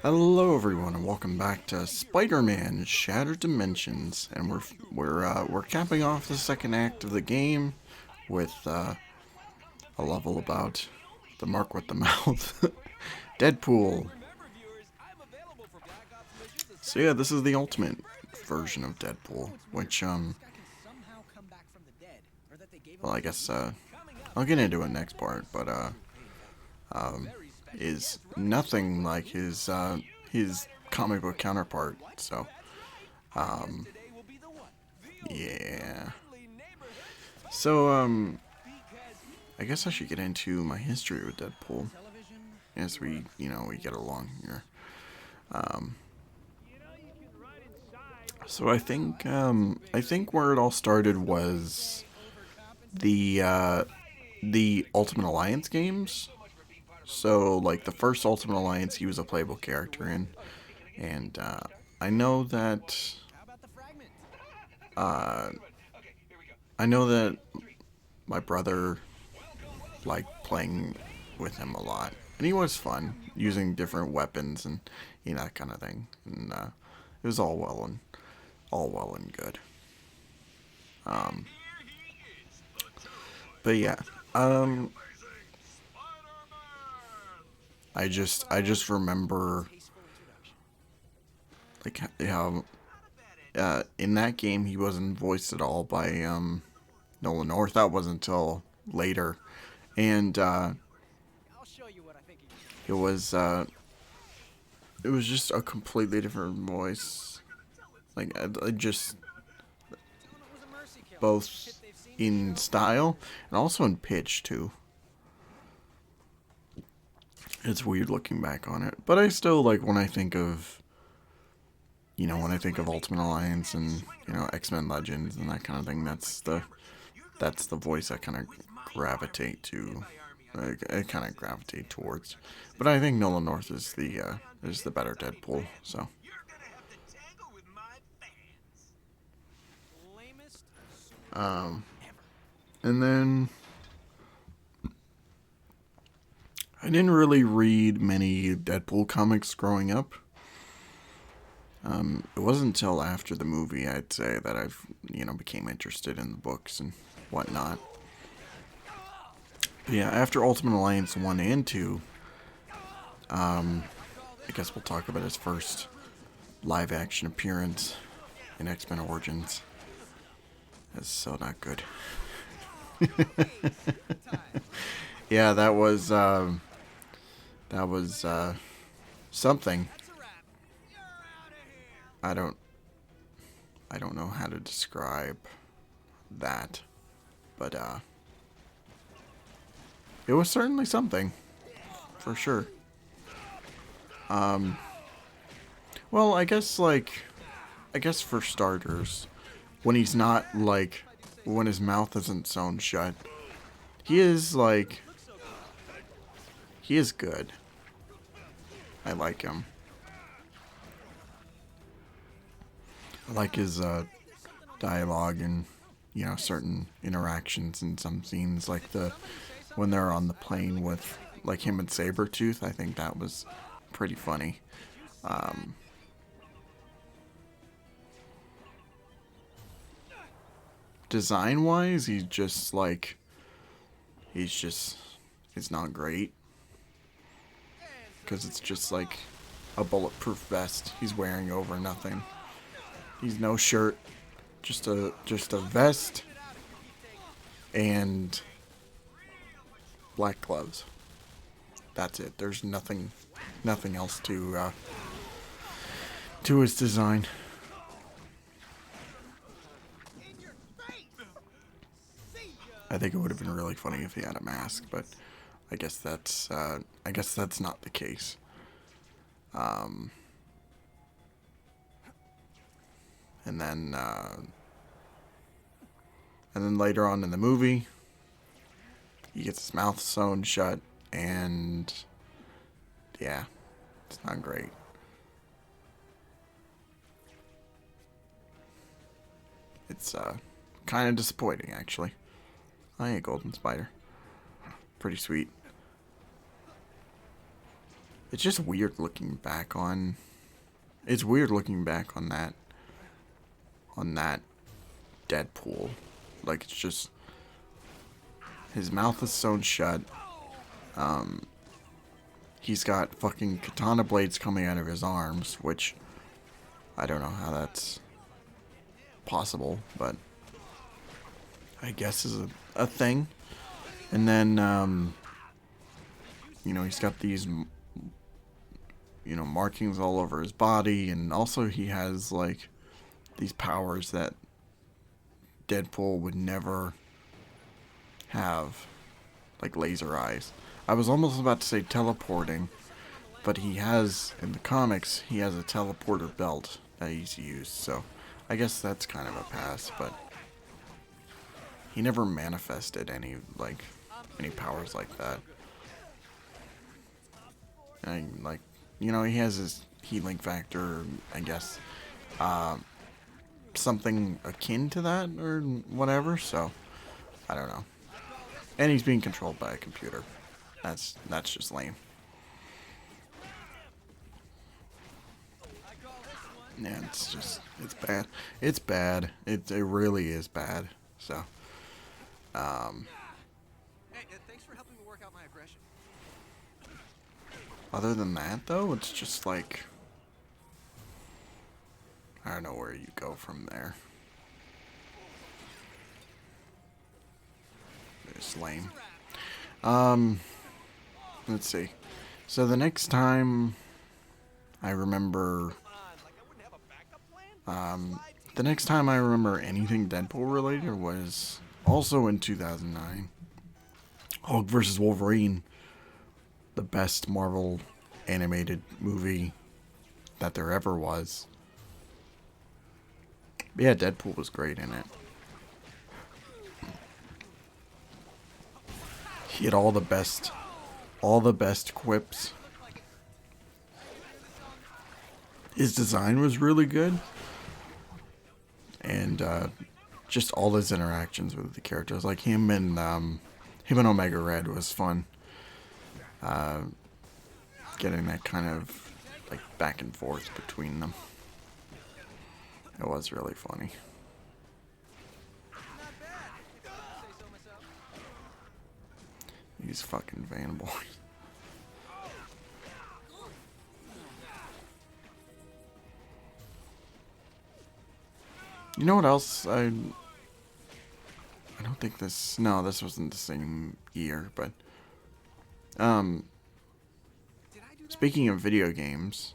Hello, everyone, and welcome back to Spider-Man: Shattered Dimensions. And we're capping off the second act of the game with a level about the mark with the mouth, Deadpool. So yeah, this is the ultimate version of Deadpool, which well, I guess I'll get into it next part, but is nothing like his comic book counterpart. So yeah. So I guess I should get into my history with Deadpool as we get along here. So I think where it all started was the Ultimate Alliance games. So like the first Ultimate Alliance, he was a playable character in, and I know that uh, I know that my brother liked playing with him a lot, and he was fun using different weapons and that kind of thing, and it was all well and good. Um, but yeah, um, I just remember like how in that game he wasn't voiced at all by Nolan North. That wasn't until later, and it was uh, it was just a completely different voice. Like I just both in style and also in pitch too. It's weird looking back on it, but I still like when I think of Ultimate Alliance and X-Men Legends and that kind of thing. That's the voice I kind of gravitate to. I kind of gravitate towards, but I think Nolan North is the better Deadpool. So, um, and then I didn't really read many Deadpool comics growing up. It wasn't until after the movie, I'd say, that I've became interested in the books and whatnot. But yeah, after Ultimate Alliance 1 and 2, I guess we'll talk about his first live action appearance in X-Men Origins. That's so not good. Yeah, that was something. I don't I don't know how to describe that, but it was certainly something for sure. Um, well, I guess for starters, when he's not like when his mouth isn't sewn shut, he is like he is good. I like him. I like his dialogue and certain interactions in some scenes, like the when they're on the plane with like him and Sabretooth. I think that was pretty funny. Um, Design wise, he's just it's not great because it's just like a bulletproof vest he's wearing over nothing. He's no shirt, just a vest and black gloves. That's it. There's nothing else to his design. I think it would have been really funny if he had a mask, but I guess that's not the case. Um, and then later on in the movie, he gets his mouth sewn shut, and yeah, it's not great. It's kind of disappointing actually. I ain't Golden Spider. Pretty sweet. It's just weird looking back on. It's weird looking back on that. On that Deadpool. Like, it's just. His mouth is sewn shut. He's got fucking katana blades coming out of his arms, which I don't know how that's possible, but I guess is a thing. And then, you know, he's got these, you know, markings all over his body, and also he has, like, these powers that Deadpool would never have, like laser eyes. I was almost about to say teleporting, but he has, in the comics, he has a teleporter belt that he's used, so I guess that's kind of a pass, but he never manifested any powers like that. And, like, you know, he has his healing factor, I guess, something akin to that, or whatever, so, I don't know. And he's being controlled by a computer. That's just lame. Yeah, it's bad. It's bad. It really is bad. So, Hey, thanks for helping me work out my aggression. other than that, though, it's just like, I don't know where you go from there. It's lame. Let's see. So the next time I remember, the next time I remember anything Deadpool related was also in 2009. Hulk vs. Wolverine, the best Marvel animated movie that there ever was. But yeah, Deadpool was great in it. He had all the best quips. His design was really good. And just all his interactions with the characters, like him and Omega Red was fun. Getting that kind of like back and forth between them. It was really funny. These fucking Vanboys. You know what else? I don't think this. No, this wasn't the same year, but speaking of video games,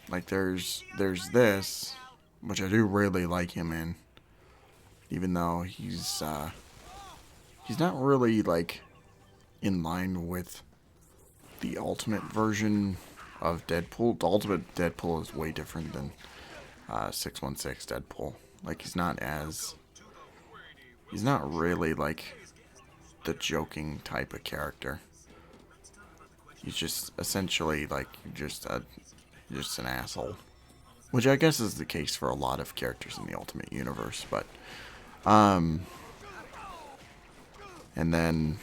like there's this, which I do really like him in, even though he's not really like in line with the ultimate version of Deadpool. The ultimate Deadpool is way different than 616 Deadpool. Like he's not really like the joking type of character. He's just essentially like just an asshole, which I guess is the case for a lot of characters in the Ultimate Universe. But and then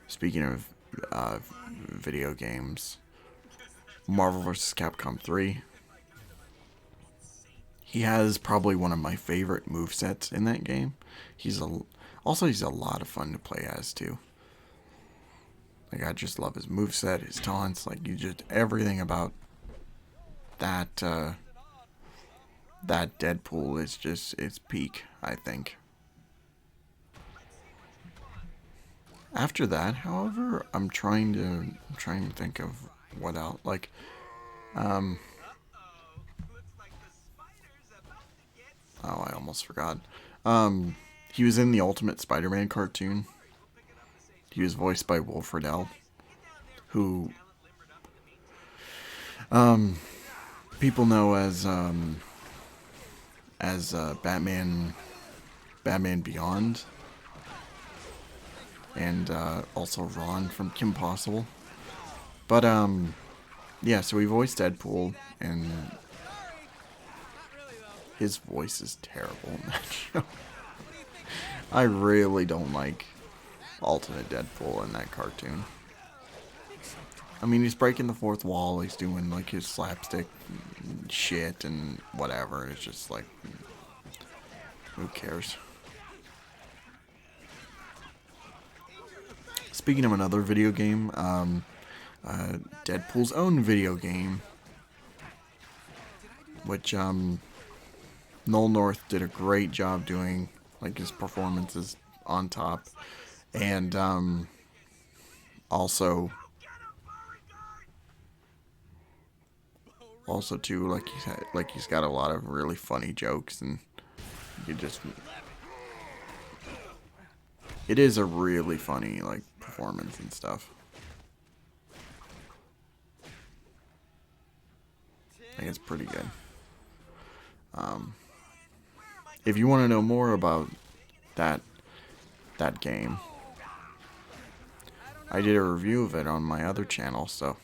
speaking of video games, Marvel vs. Capcom 3. He has probably one of my favorite movesets in that game. He's a lot of fun to play as too. Like I just love his moveset, his taunts, like everything about that that Deadpool is just its peak, I think. After that, however, I'm trying to think of what else. Like oh, I almost forgot. He was in the Ultimate Spider-Man cartoon. He was voiced by Will Friedle, who people know as Batman Beyond, and also Ron from Kim Possible. But yeah, so he voiced Deadpool, and his voice is terrible in that show. I really don't like Ultimate Deadpool in that cartoon. I mean, he's breaking the fourth wall. He's doing like his slapstick shit and whatever. It's just like, who cares? Speaking of another video game, Deadpool's own video game, which Noel North did a great job doing, like his performances on top, and also too, like he's got a lot of really funny jokes, and you just, it is a really funny like performance and stuff. I think it's pretty good. If you want to know more about that game, I did a review of it on my other channel, so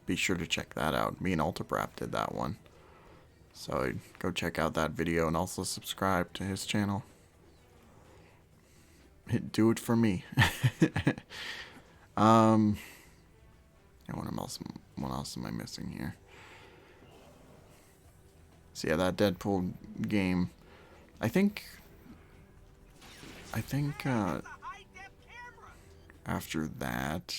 be sure to check that out. Me and Ultibrap did that one. So go check out that video and also subscribe to his channel. Do it for me. And what else am I missing here? So yeah, that Deadpool game, I think after that,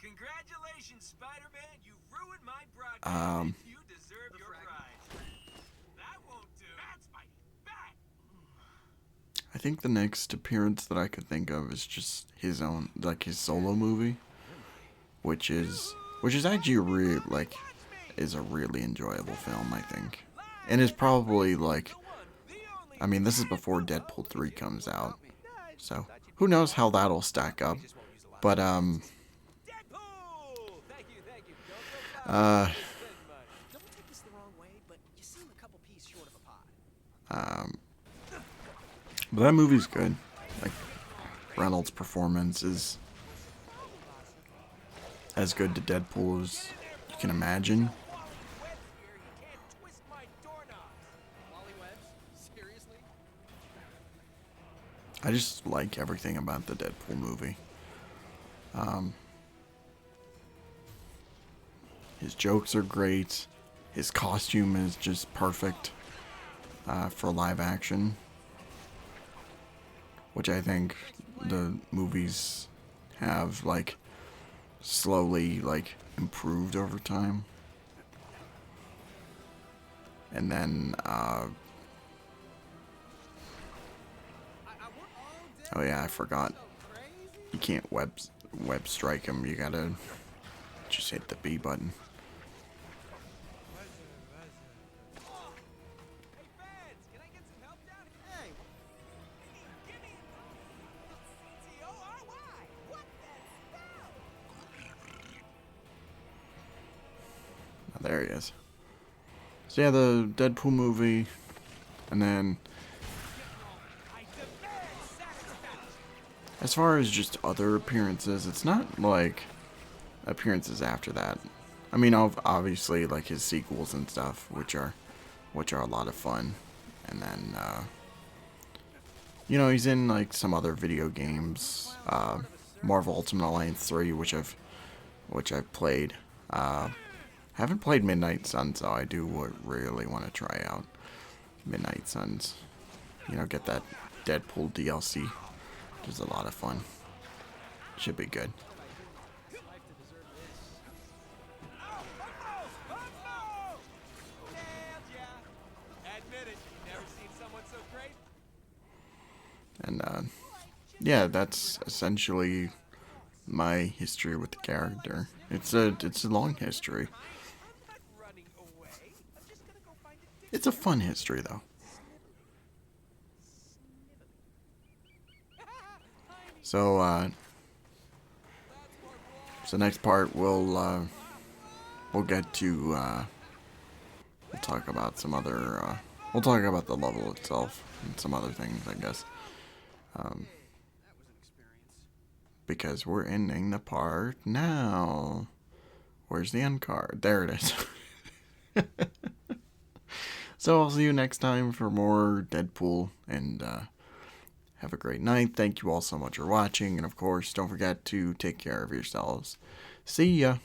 Congratulations, Spider-Man. You ruined my broadcast. You deserve your prize. That won't do. Bad Spidey. Bad. I think the next appearance that I could think of is just his own, like his solo movie, which is actually really like is a really enjoyable film, I think, and is probably like, I mean, this is before Deadpool 3 comes out, so who knows how that'll stack up, but Deadpool! Thank you. uh, Don't take this the wrong way, but you seem a couple peas short of a pie. but that movie's good. Like, Reynolds' performance is as good to Deadpool as you can imagine. I just like everything about the Deadpool movie. His jokes are great. His costume is just perfect for live action, which I think the movies have like slowly like improved over time. And then oh yeah, I forgot. You can't web strike him. You gotta just hit the B button. Hey, fans, can I get some help down here? Hey. Give me C-O-R-Y. What the spell? There he is. So yeah, the Deadpool movie, and then as far as just other appearances, it's not like appearances after that. I mean, obviously like his sequels and stuff, which are a lot of fun, and then you know, he's in like some other video games, Marvel Ultimate Alliance 3, which I've played. Haven't played Midnight Suns, though. I do really want to try out Midnight Suns. You know, get that Deadpool DLC, which is a lot of fun. Should be good. And yeah, that's essentially my history with the character. It's a long history. It's a fun history, though. So next part we'll get to we'll talk about some other we'll talk about the level itself and some other things, I guess. Because we're ending the part now. Where's the end card? There it is. So I'll see you next time for more Deadpool, and Have a great night. Thank you all so much for watching. And of course, don't forget to take care of yourselves. See ya.